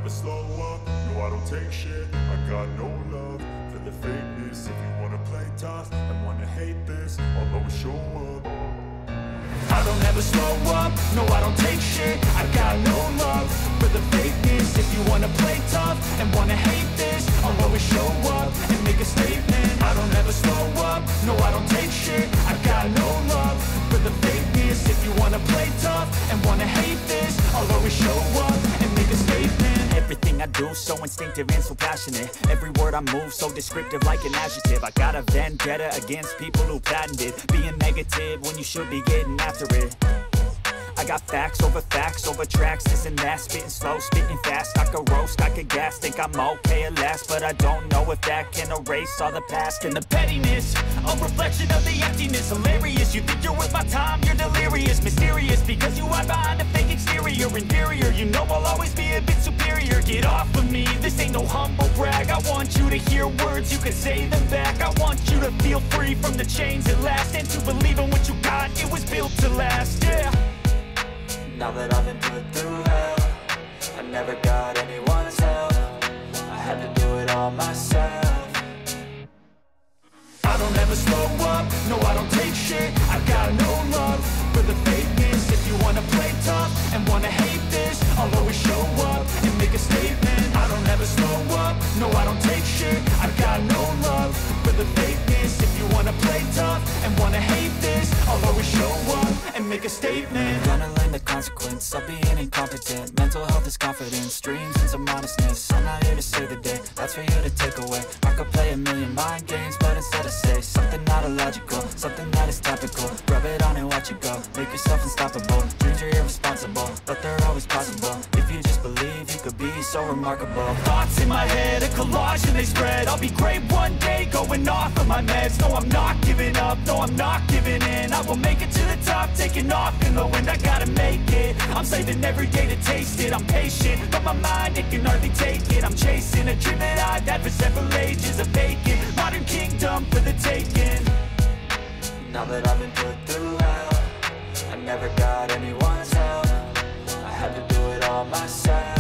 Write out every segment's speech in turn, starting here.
never slow up, no I don't take shit. I got no love for the fakeness. If you wanna play tough and wanna hate this, I'll always show up. I don't ever slow up, no I don't take shit. I got no love for the fakeness. If you wanna play tough and wanna hate this, I'll always show up and make a statement. I don't ever slow up, no I don't take shit. I got no love for the fakeness. If you wanna play tough and wanna hate this, I'll always show up and make a statement. Everything I do so instinctive and so passionate. Every word I move so descriptive like an adjective. I got a vendetta against people who patented being negative when you should be getting after it. I got facts over tracks, this and that. Spitting slow, spitting fast. I could roast, I could gas. Think I'm okay at last, but I don't know if that can erase all the past. And the pettiness, a reflection of the emptiness. Hilarious, you think you're worth my time, you're delirious. Mysterious, because you hide behind a fake exterior. Inferior, you know I'll always be a bit superior. Get off of me, this ain't no humble brag. I want you to hear words, you can say them back. I want you to feel free from the chains at last, and to believe in what you got, it was built to last, yeah. Now that I've been put through hell, I never got anyone's help. I had to do it all myself. I don't ever slow up, no I don't take shit. I got no love for the fakeness. If you wanna play tough and wanna hate this, I'll always show up and make a statement. I don't ever slow up, no I don't take shit. I got no love for the fakeness. If you wanna play tough and wanna hate this, I'll always show up and make a statement. Gonna learn the consequence of being incompetent. Mental health is confidence, dreams and some modestness. I'm not here to save the day, that's for you to take away. I could play a million mind games, but instead I say something not illogical, something that is topical. Rub it on and watch it go, make yourself unstoppable. Dreams are irresponsible, but they're always possible. If you just believe, you could be so remarkable. Thoughts in my head, a collage and they spread. I'll be great one day, going off of my meds. No, I'm not giving up, no, I'm not giving in. I will make it to the top, taking off in the wind. I gotta make it, I'm saving every day to taste it. I'm patient, but my mind, it can hardly take it. I'm chasing a dream that I've had for several ages. A vacant, modern kingdom for the taking. Now that I've been put through hell, I never got anyone's help. I had to do it all myself.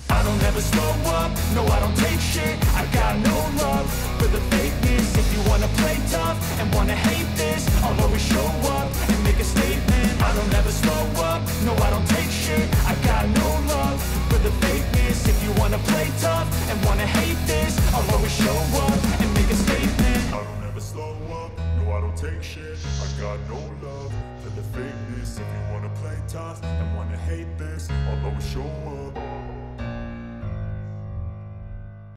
I don't ever slow up, no I don't take shit. I got no love for the fakeness. If you wanna play tough and wanna hate this, I'll always show up and make a statement. I don't ever slow up, no I don't take shit. I got no love for the fakeness. If you wanna play tough and wanna hate this, I'll always show up and make a statement. I don't ever slow up, no I don't take shit. I got no love for the fakeness. If you wanna play tough and wanna hate this, I'll always show up.